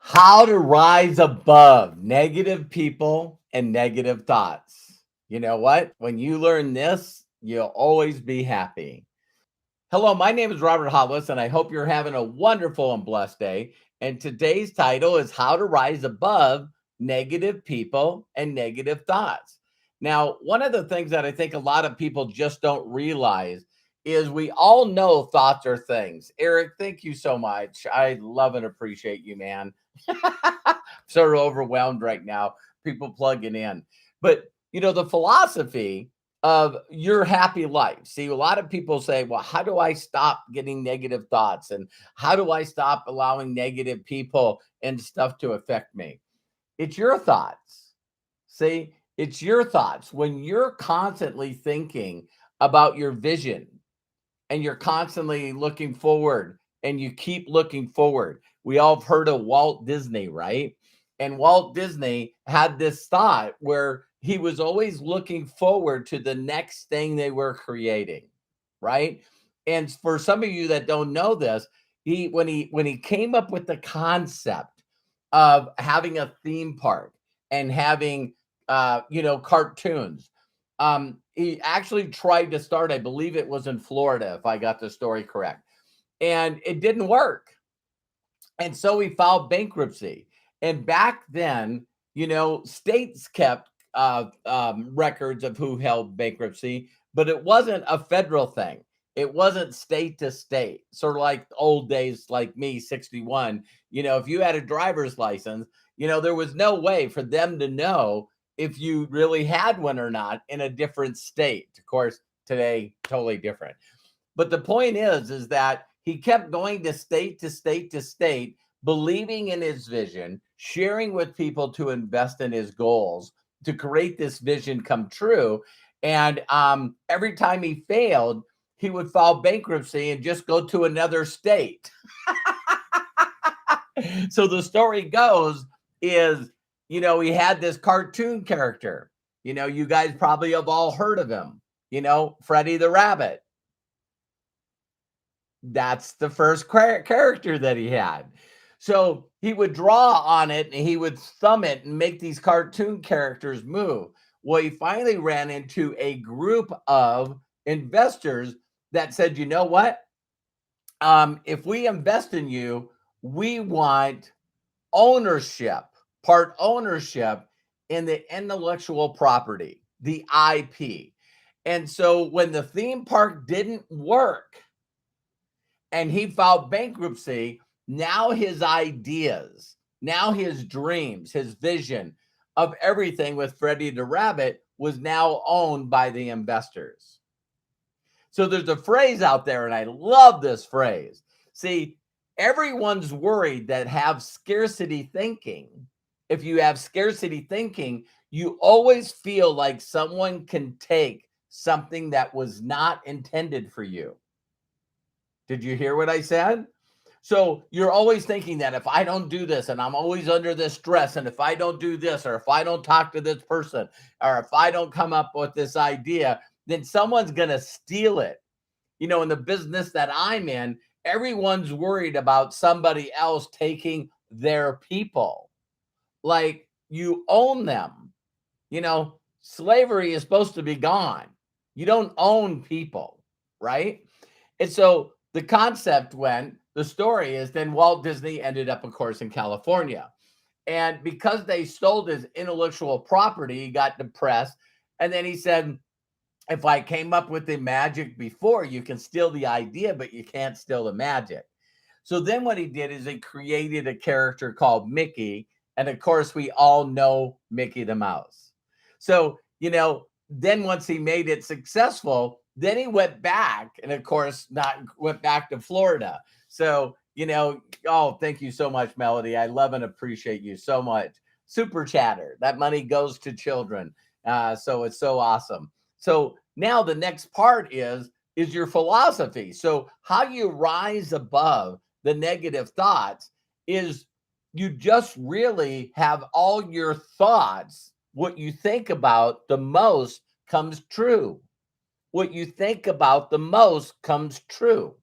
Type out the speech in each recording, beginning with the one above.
How to rise above negative people and negative thoughts. You know what? When you learn this, you'll always be happy. Hello, my name is Robert Hollis, and I hope you're having a wonderful and blessed day. And today's title is How to Rise Above Negative People and Negative Thoughts. Now, one of the things that I think a lot of people just don't realize is we all know thoughts are things. Eric, thank you so much. I love and appreciate you, man. Sort of overwhelmed right now, people plugging in. But, the philosophy of your happy life. See, a lot of people say, well, how do I stop getting negative thoughts? And how do I stop allowing negative people and stuff to affect me? It's your thoughts. See, it's your thoughts. When you're constantly thinking about your vision and you're constantly looking forward and you keep looking forward. We all have heard of Walt Disney, right? And Walt Disney had this thought where he was always looking forward to the next thing they were creating, right? And for some of you that don't know this, he when he came up with the concept of having a theme park and having cartoons, he actually tried to start, I believe it was in Florida, if I got the story correct, and it didn't work. And so he filed bankruptcy. And back then, states kept records of who held bankruptcy, but it wasn't a federal thing. It wasn't state to state, sort of like old days, like me, 61. If you had a driver's license, there was no way for them to know if you really had one or not in a different state. Of course, today, totally different. But the point is that he kept going to state to state to state, believing in his vision, sharing with people to invest in his goals, to create this vision come true. And every time he failed, he would file bankruptcy and just go to another state. So the story goes is, he had this cartoon character. You guys probably have all heard of him, Freddie the Rabbit. That's the first character that he had. So he would draw on it and he would thumb it and make these cartoon characters move. Well, he finally ran into a group of investors that said, you know what? If we invest in you, we want ownership, part ownership in the intellectual property, the IP. And so when the theme park didn't work, and he filed bankruptcy, now his ideas, now his dreams, his vision of everything with Freddie the Rabbit was now owned by the investors. So there's a phrase out there, and I love this phrase. See, everyone's worried that have scarcity thinking. If you have scarcity thinking, you always feel like someone can take something that was not intended for you. Did you hear what I said? So you're always thinking that if I don't do this and I'm always under this stress, and if I don't do this, or if I don't talk to this person, or if I don't come up with this idea, then someone's going to steal it. In the business that I'm in, everyone's worried about somebody else taking their people. Like you own them. Slavery is supposed to be gone. You don't own people, right? And so the concept the story is then Walt Disney ended up, of course, in California. And because they stole his intellectual property, he got depressed. And then he said, if I came up with the magic before, you can steal the idea, but you can't steal the magic. So then what he did is he created a character called Mickey. And of course, we all know Mickey the Mouse. So, then once he made it successful, then he went back and of course not went back to Florida. So, oh, thank you so much, Melody. I love and appreciate you so much. Super chatter. That money goes to children. So it's so awesome. So now the next part is your philosophy. So how you rise above the negative thoughts is you just really have all your thoughts. What you think about the most comes true. What you think about the most comes true.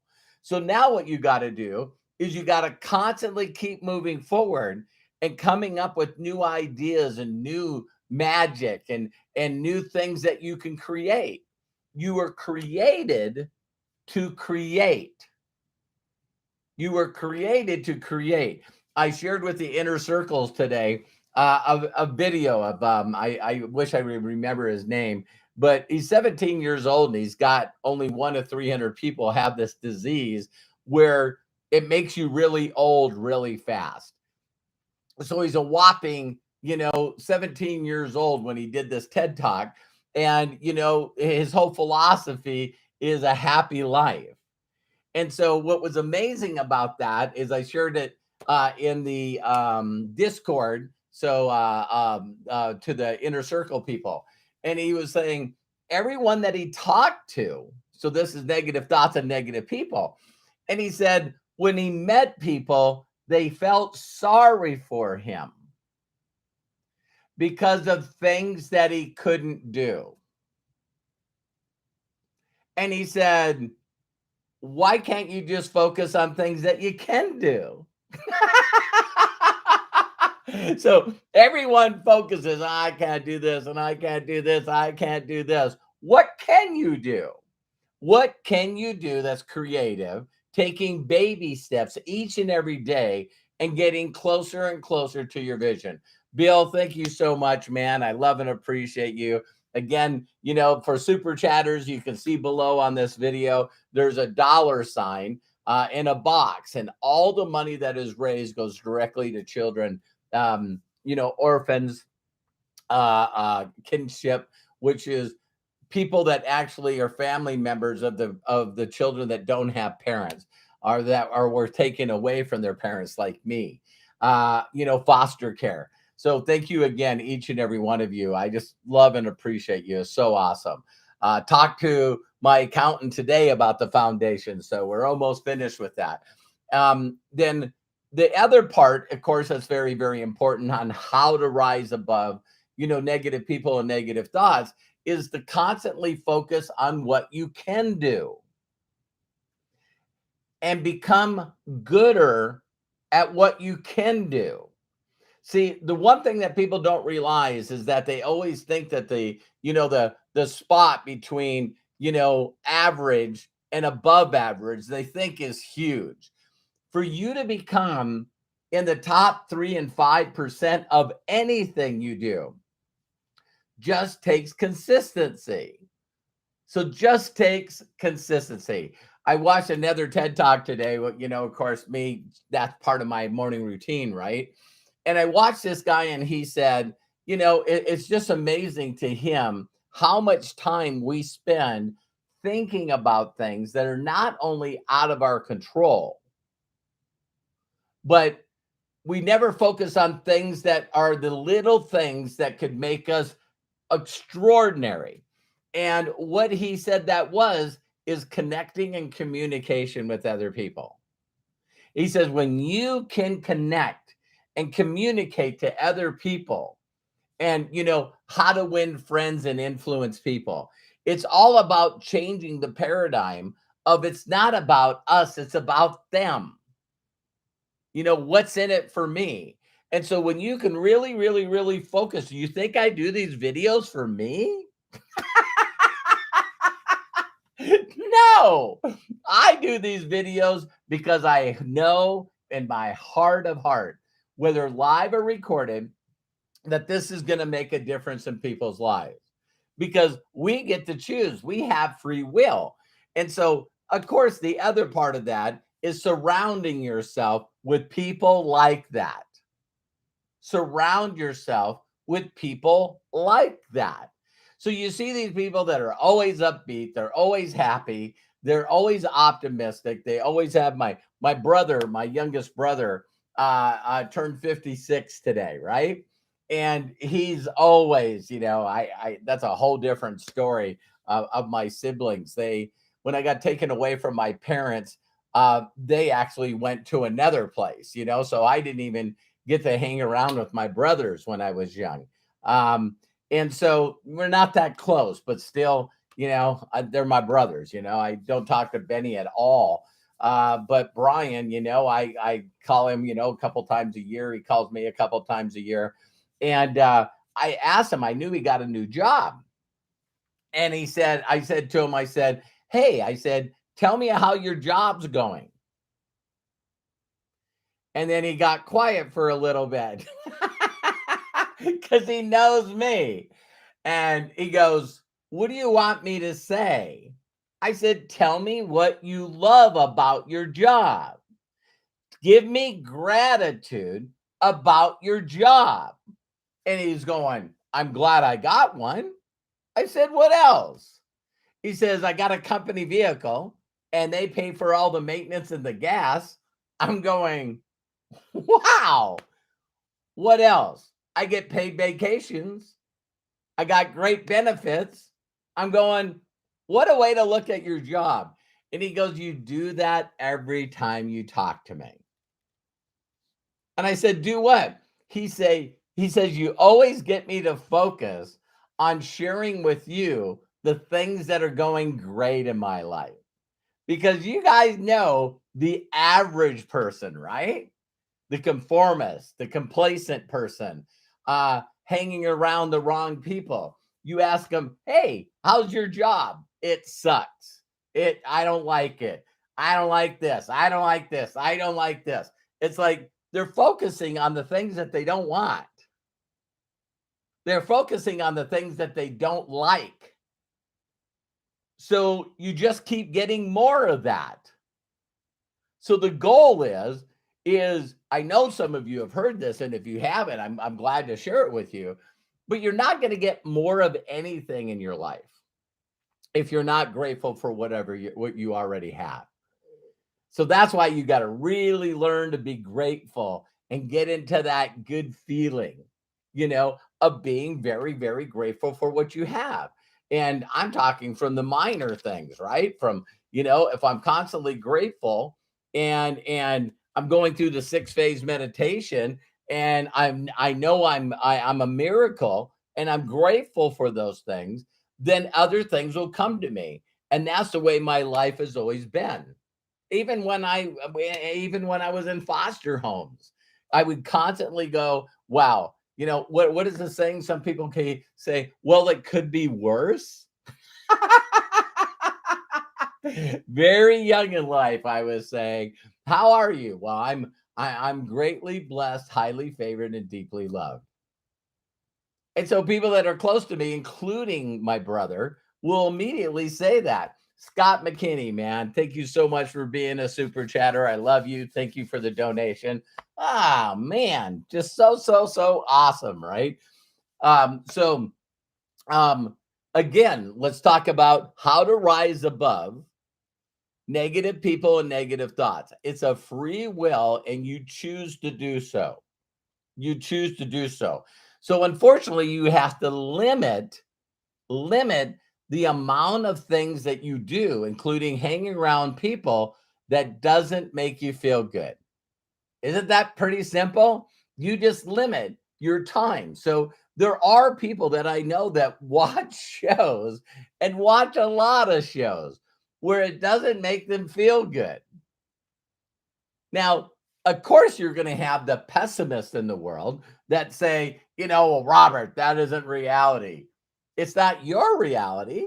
So now what you got to do is you got to constantly keep moving forward. and coming up with new ideas and new magic and new things that you can create. You were created to create. You were created to create. I shared with the inner circles today a video of I wish I would remember his name, but he's 17 years old and he's got only 1 to 300 people have this disease where it makes you really old really fast. So he's a whopping 17 years old when he did this TED talk, and his whole philosophy is a happy life. And so what was amazing about that is I shared it in the Discord, so to the inner circle people, and he was saying everyone that he talked to. So this is negative thoughts and negative people, and he said when he met people, they felt sorry for him because of things that he couldn't do. And he said, why can't you just focus on things that you can do? So everyone focuses, I can't do this, and I can't do this, I can't do this. What can you do? What can you do that's creative, taking baby steps each and every day and getting closer and closer to your vision? Bill, thank you so much, man. I love and appreciate you. Again, for super chatters, you can see below on this video, there's a $sign in a box, and all the money that is raised goes directly to children, orphans, kinship, which is people that actually are family members of the children that don't have parents, or that were taken away from their parents, like me. Foster care. So thank you again, each and every one of you. I just love and appreciate you. It's so awesome. Talked to my accountant today about the foundation, so we're almost finished with that. Then the other part, of course, that's very, very important on how to rise above, negative people and negative thoughts, is to constantly focus on what you can do and become gooder at what you can do. See, the one thing that people don't realize is that they always think that the spot between, average and above average, they think is huge. For you to become in the top 3 and 5% of anything you do just takes consistency. So just takes consistency. I watched another TED talk today. Of course, that's part of my morning routine, right? And I watched this guy, and he said, it's just amazing to him how much time we spend thinking about things that are not only out of our control, but we never focus on things that are the little things that could make us extraordinary. And what he said that is connecting and communication with other people. He says, when you can connect and communicate to other people, and how to win friends and influence people, it's all about changing the paradigm of it's not about us, it's about them. What's in it for me? And so when you can really, really, really focus, you think I do these videos for me? No, I do these videos because I know in my heart of heart, whether live or recorded, that this is going to make a difference in people's lives, because we get to choose. We have free will. And so, of course, the other part of that is surrounding yourself with people like that. Surround yourself with people like that. So you see these people that are always upbeat, they're always happy, they're always optimistic. They always have my brother, my youngest brother, turned 56 today, right? And he's always, I that's a whole different story of my siblings. When I got taken away from my parents, they actually went to another place, so I didn't even get to hang around with my brothers when I was young. And so we're not that close, but still, they're my brothers. I don't talk to Benny at all. But Brian, I call him, a couple times a year. He calls me a couple times a year. And I asked him, I knew he got a new job. And I said to him, I said, hey, I said, tell me how your job's going. And then he got quiet for a little bit because he knows me. And he goes, what do you want me to say? I said, tell me what you love about your job. Give me gratitude about your job. And he's going, I'm glad I got one. I said, what else? He says, I got a company vehicle and they pay for all the maintenance and the gas. I'm going, wow. What else? I get paid vacations. I got great benefits. I'm going, what a way to look at your job. And he goes, you do that every time you talk to me. And I said, do what? He says, you always get me to focus on sharing with you the things that are going great in my life. Because you guys know the average person, right? The conformist, the complacent person, hanging around the wrong people. You ask them, hey, how's your job? It sucks. I don't like it. I don't like this. I don't like this. I don't like this. It's like they're focusing on the things that they don't want. They're focusing on the things that they don't like. So you just keep getting more of that. So the goal is I know some of you have heard this, and if you haven't, I'm glad to share it with you, but you're not going to get more of anything in your life if you're not grateful for what you already have. So that's why you got to really learn to be grateful and get into that good feeling, of being very, very grateful for what you have. And I'm talking from the minor things, right? From, if I'm constantly grateful and I'm going through the 6-phase meditation and I know I'm a miracle and I'm grateful for those things, then other things will come to me. And that's the way my life has always been. Even when I was in foster homes, I would constantly go, wow, what is the saying? Some people can say, well, it could be worse. Very young in life, I was saying, how are you? Well, I'm greatly blessed, highly favored, and deeply loved. And so people that are close to me, including my brother, will immediately say that. Scott McKinney, man, thank you so much for being a super chatter. I love you. Thank you for the donation. Ah, man, just so awesome, right? So again, let's talk about how to rise above negative people and negative thoughts. It's a free will, and you choose to do so. You choose to do so. So unfortunately, you have to limit the amount of things that you do, including hanging around people that doesn't make you feel good. Isn't that pretty simple? You just limit your time. So there are people that I know that watch shows and watch a lot of shows where it doesn't make them feel good. Now, of course, you're going to have the pessimists in the world that say, well, Robert, that isn't reality. It's not your reality.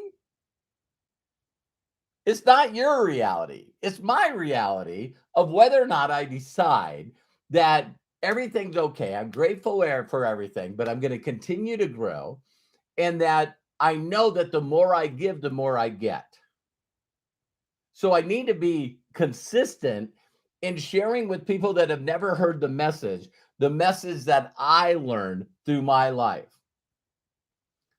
It's not your reality. It's my reality of whether or not I decide that everything's okay. I'm grateful for everything, but I'm going to continue to grow. And that I know that the more I give, the more I get. So I need to be consistent in sharing with people that have never heard the message that I learned through my life.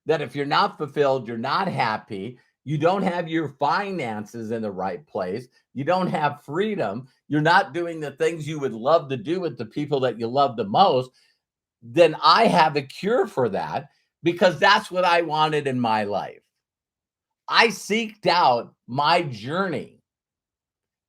That if you're not fulfilled, you're not happy, you don't have your finances in the right place, you don't have freedom, you're not doing the things you would love to do with the people that you love the most, then I have a cure for that because that's what I wanted in my life. I seeked out my journey.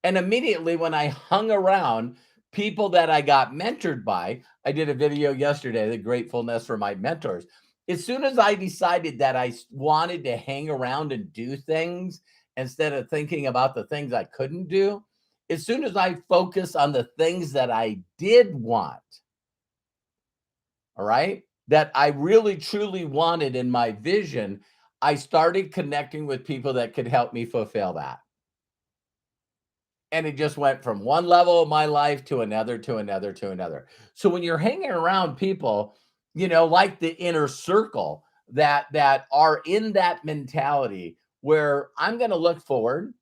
And immediately when I hung around people that I got mentored by, I did a video yesterday, the gratefulness for my mentors. As soon as I decided that I wanted to hang around and do things instead of thinking about the things I couldn't do, As soon as I focus on the things that I did want, all right, that I really truly wanted in my vision, I started connecting with people that could help me fulfill that. And it just went from one level of my life to another, to another, to another. So when you're hanging around people, like the inner circle that are in that mentality where I'm going to look forward,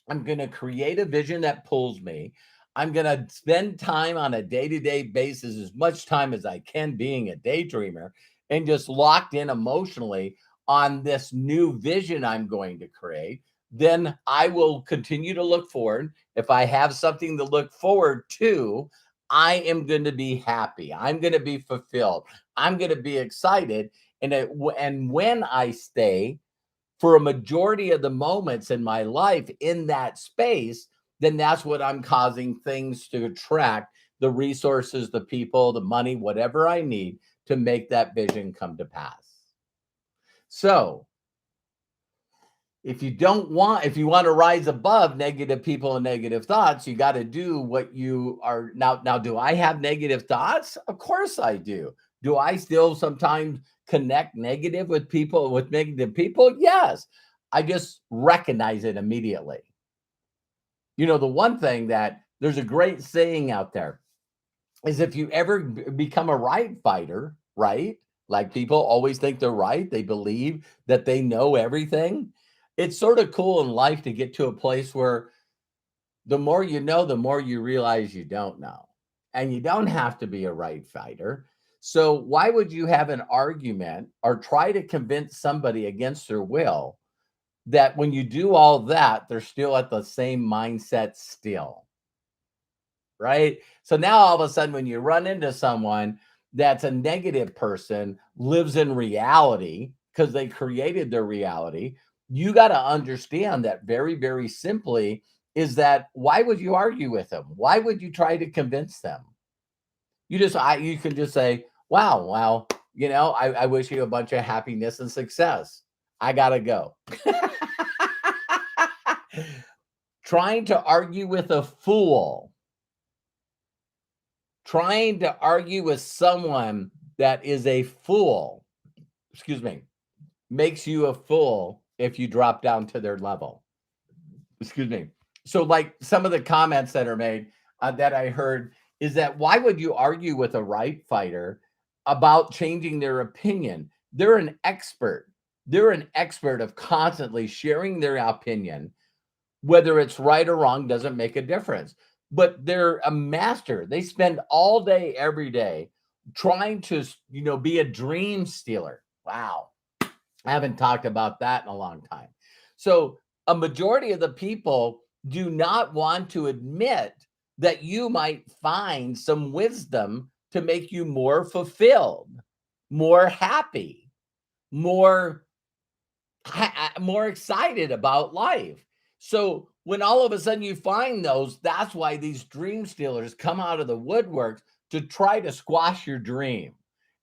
I'm going to create a vision that pulls me. I'm going to spend time on a day-to-day basis, as much time as I can being a daydreamer, and just locked in emotionally on this new vision I'm going to create. Then I will continue to look forward. If I have something to look forward to, I am going to be happy. I'm going to be fulfilled. I'm going to be excited. And when I stay for a majority of the moments in my life in that space, then that's what I'm causing things to attract, the resources, the people, the money, whatever I need to make that vision come to pass. So if you want to rise above negative people and negative thoughts, you got to do what you are now. Now, do I have negative thoughts? Of course I do. Do I still sometimes connect negative with negative people? Yes. I just recognize it immediately. The one thing that there's a great saying out there is if you ever become a right fighter, right? Like people always think they're right, they believe that they know everything. It's sort of cool in life to get to a place where the more you know, the more you realize you don't know. And you don't have to be a right fighter. So, why would you have an argument or try to convince somebody against their will that when you do all that, they're still at the same mindset still? Right? So now all of a sudden, when you run into someone that's a negative person, lives in reality because they created their reality, you got to understand that very, very simply is that why would you argue with them? Why would you try to convince them? You can just say, wow, well, I wish you a bunch of happiness and success. I gotta go. Trying to argue with a fool, trying to argue with someone that is a fool, excuse me, makes you a fool if you drop down to their level. Excuse me. So, like some of the comments that are made that I heard is that why would you argue with a right fighter about changing their opinion? They're an expert. They're an expert of constantly sharing their opinion. Whether it's right or wrong doesn't make a difference. But they're a master. They spend all day, every day trying to, be a dream stealer. Wow. I haven't talked about that in a long time. So, a majority of the people do not want to admit that you might find some wisdom to make you more fulfilled, more happy, more more excited about life. So when all of a sudden you find those, that's why these dream stealers come out of the woodworks to try to squash your dream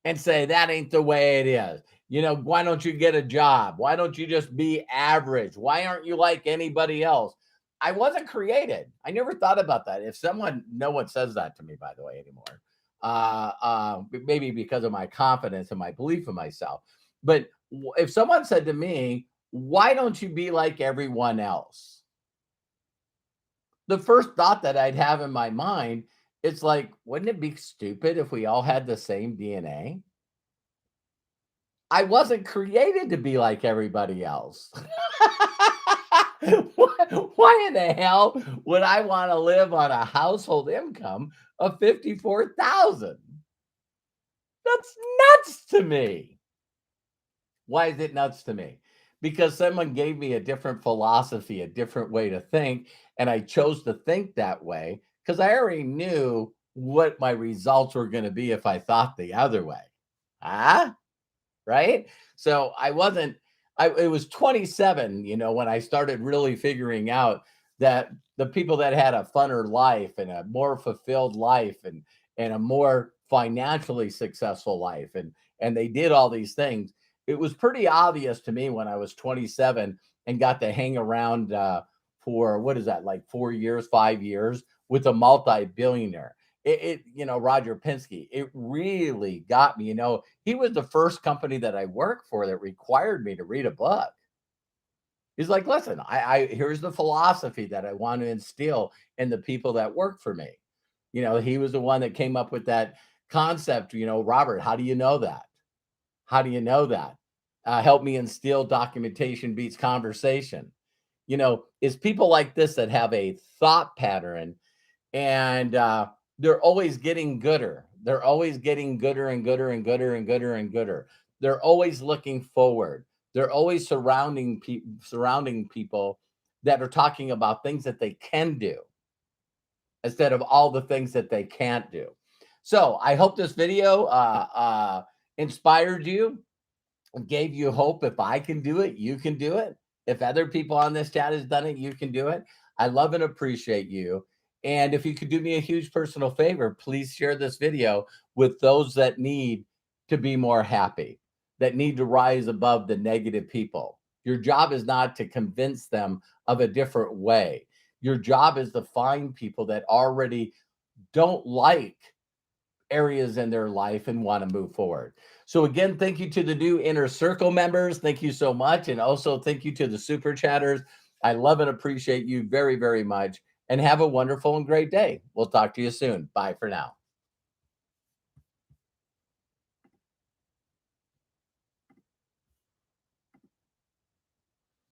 and say that ain't the way it is. Why don't you get a job? Why don't you just be average? Why aren't you like anybody else? I wasn't created. I never thought about that. No one says that to me, by the way, anymore. Maybe because of my confidence and my belief in myself. But if someone said to me, why don't you be like everyone else? The first thought that I'd have in my mind, it's like, wouldn't it be stupid if we all had the same DNA? I wasn't created to be like everybody else. Why in the hell would I want to live on a household income of 54,000? That's nuts to me. Why is it nuts to me? Because someone gave me a different philosophy, a different way to think, and I chose to think that way because I already knew what my results were going to be if I thought the other way. Ah, right? So it was 27, when I started really figuring out that the people that had a funner life and a more fulfilled life and a more financially successful life and they did all these things. It was pretty obvious to me when I was 27 and got to hang around for what is that, like 4 years, 5 years with a multi-billionaire. Roger Penske, it really got me. He was the first company that I worked for that required me to read a book. He's like, listen, I here's the philosophy that I want to instill in the people that work for me. He was the one that came up with that concept. Robert, how do you know that? How do you know that? Help me instill documentation beats conversation. It's people like this that have a thought pattern, and they're always getting gooder. They're always getting gooder and gooder and gooder and gooder and gooder. They're always looking forward. They're always surrounding people that are talking about things that they can do instead of all the things that they can't do. So I hope this video inspired you, gave you hope. If I can do it, you can do it. If other people on this chat has done it, you can do it. I love and appreciate you. And if you could do me a huge personal favor, please share this video with those that need to be more happy, that need to rise above the negative people. Your job is not to convince them of a different way. Your job is to find people that already don't like areas in their life and want to move forward. So again, thank you to the new Inner Circle members. Thank you so much. And also thank you to the super chatters. I love and appreciate you very, very much. And have a wonderful and great day. We'll talk to you soon. Bye for now.